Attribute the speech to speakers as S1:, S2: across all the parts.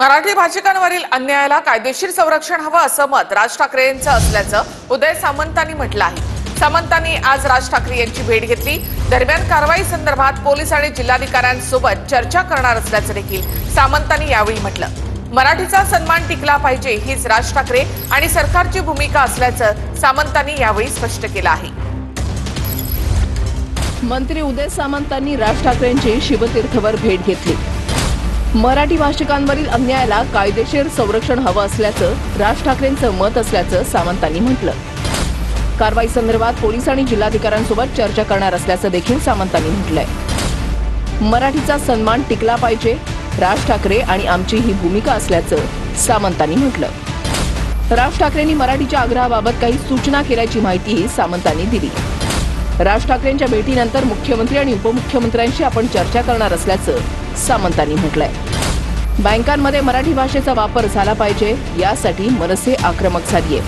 S1: मराठी भाषिकांवरील अन्यायाला कायदेशीर संरक्षण हवं असं मत राज ठाकरे यांचं असल्याचं उदय सामंतांनी म्हटलं आहे। सामंतांनी आज राज ठाकरे यांची भेट घेतली। दरम्यान कारवाई संदर्भात पोलीस आणि जिल्हाधिकाऱ्यांसोबत चर्चा करणार असल्याचं देखील सामंतांनी यावेळी म्हटलं। मराठीचा सन्मान टिकला पाहिजे हीच राज ठाकरे आणि सरकारची भूमिका असल्याचं सामंतांनी यावेळी स्पष्ट केलं आहे।
S2: मंत्री उदय सामंतांनी राज ठाकरेंची शिवतीर्थवर भेट घेतली। मराठी भाषिकांवरील अन्यायाला कायदेशीर संरक्षण हवं असल्याचं राज ठाकरेंचं मत असल्याचं सामंतांनी म्हटलं। कारवाई संदर्भात पोलीस आणि जिल्हाधिकाऱ्यांसोबत चर्चा करणार असल्याचं देखील सामंतांनी म्हटलंय। मराठीचा सन्मान टिकला पाहिजे राज ठाकरे आणि आमची ही भूमिका असल्याचं सामंतांनी म्हटलं। राज ठाकरेंनी मराठीच्या आग्रहाबाबत काही सूचना केल्याची माहितीही सामंतांनी दिली। राज ठाकरेंच्या भेटीनंतर मुख्यमंत्री आणि उपमुख्यमंत्र्यांशी आपण चर्चा करणार असल्याचं सामंतांनी म्हटलंय। बँकांमध्ये मराठी भाषेचा वापर झाला पाहिजे यासाठी मनसे आक्रमक झालीय।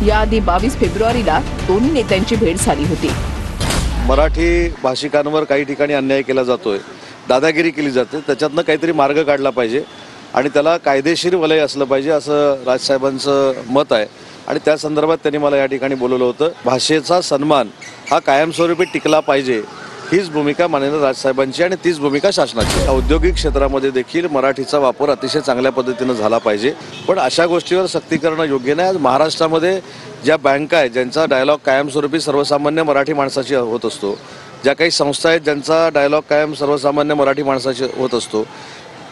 S2: याआधी 22 फेब्रुवारीला दोन्ही नेत्यांची भेट झाली होती।
S3: मराठी भाषिकांवर काही ठिकाणी अन्याय केला जातोय, दादागिरी केली जाते, त्याच्यातनं काहीतरी मार्ग काढला पाहिजे आणि त्याला कायदेशीर वलय असलं पाहिजे असं राजसाहेबांचं मत आहे आणि त्या संदर्भात त्यांनी मला या ठिकाणी बोलवलं होतं। भाषेचा सन्मान हा कायमस्वरूपी टिकला पाहिजे हीच भूमिका माननीय राजसाहेबांची आणि तीच भूमिका शासनाची। औद्योगिक क्षेत्रामध्ये देखील मराठीचा वापर अतिशय चांगल्या पद्धतीने झाला पाहिजे, पण अशा गोष्टीवर सक्ती करणं योग्य नाही। आज महाराष्ट्रामध्ये ज्या बँका आहेत ज्यांचा डायलॉग कायमस्वरूपी सर्वसामान्य मराठी माणसाची होत असतो, ज्या काही संस्था आहेत ज्यांचा डायलॉग कायम सर्वसामान्य मराठी माणसाची होत असतो,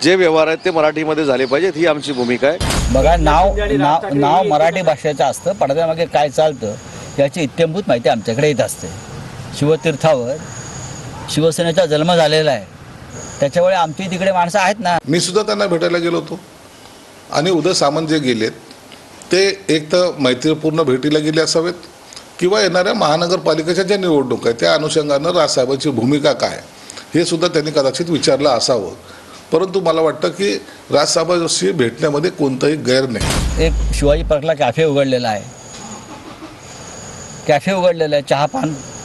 S3: जे व्यवहार आहेत ते मराठीमध्ये झाले पाहिजेत ही आमची भूमिका आहे।
S4: बघा, नाव मराठी भाषेचं असतं, पडद्यामागे काय चालतं याची इत्थंभूत माहिती आमच्याकडे येत असते। शिवतीर्थावर शिवसेनेचा जन्म झालेला आहे, त्याच्यामुळे आमची तिकडे माणसं आहेत ना।
S5: मी सुद्धा त्यांना भेटायला गेलो होतो आणि उदय सामंत जे गेलेत ते एक तर मैत्रीपूर्ण भेटीला गेले असावेत किंवा येणाऱ्या महानगरपालिकेच्या ज्या निवडणूक आहेत त्या अनुषंगानं राजसाहेबांची भूमिका काय हे सुद्धा त्यांनी कदाचित विचारलं असावं। परंतु मला वाटतं की राजसाहेबांशी भेटण्यामध्ये कोणताही गैर नाही।
S4: एक शिवाजी पार्कला कॅफे उघडलेला आहे,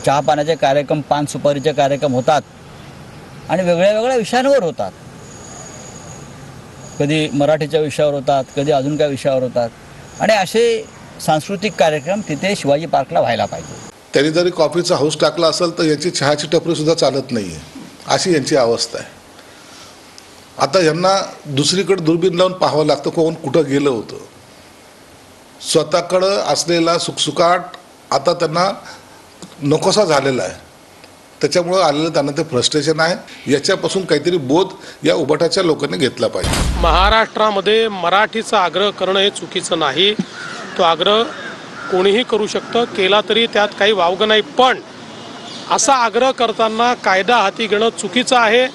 S4: चहा पाण्याचे कार्यक्रम, पान सुपारीचे कार्यक्रम होतात आणि वेगळ्या विषयांवर होतात। कधी मराठीच्या विषयावर होतात, कधी अजून काय विषयावर होतात आणि असे सांस्कृतिक कार्यक्रम तिथे शिवाजी पार्कला व्हायला पाहिजे।
S5: त्यांनी जरी कॉफीचा हाऊस टाकला असेल तर याची चहाची टपरी सुद्धा चालत नाही आहे, अशी यांची अवस्था आहे। आता यांना दुसरीकडे दुर्बीण लावून पाहावं लागतं कोण कुठं गेलं होतं। स्वतःकडं असलेला सुखसुकाट आता त्यांना नकोसा झालेला आहे, त्याच्यामुळं आलेलं त्यांना ते फ्रस्ट्रेशन आहे। याच्यापासून काहीतरी बोध या उभाटाच्या लोकांनी घेतला पाहिजे।
S6: महाराष्ट्रामध्ये मराठीचा आग्रह करणं हे चुकीचं नाही, तो आग्रह कोणीही करू शकतं, केला तरी त्यात काही वावगं नाही। पण असा आग्रह करताना कायदा हाती घेणं चुकीचं आहे।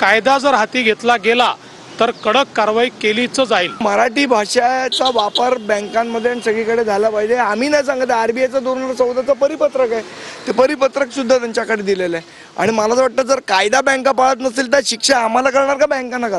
S6: कायदा जर हाती घेतला गेला तर कडक कारवाई केलीच जाईल।
S7: मराठी भाषेचा वापर बँकांमध्ये आणि सगळीकडे झाला पाहिजे। आम्ही नाही सांगत, RBIचं 2014चं परिपत्रक आहे, ते परिपत्रक सुद्धा त्यांच्याकडे दिलेलं आहे आणि मला असं वाटतं जर कायदा बँका पाळत नसेल तर शिक्षा आम्हाला करणार का बँकांना करणार?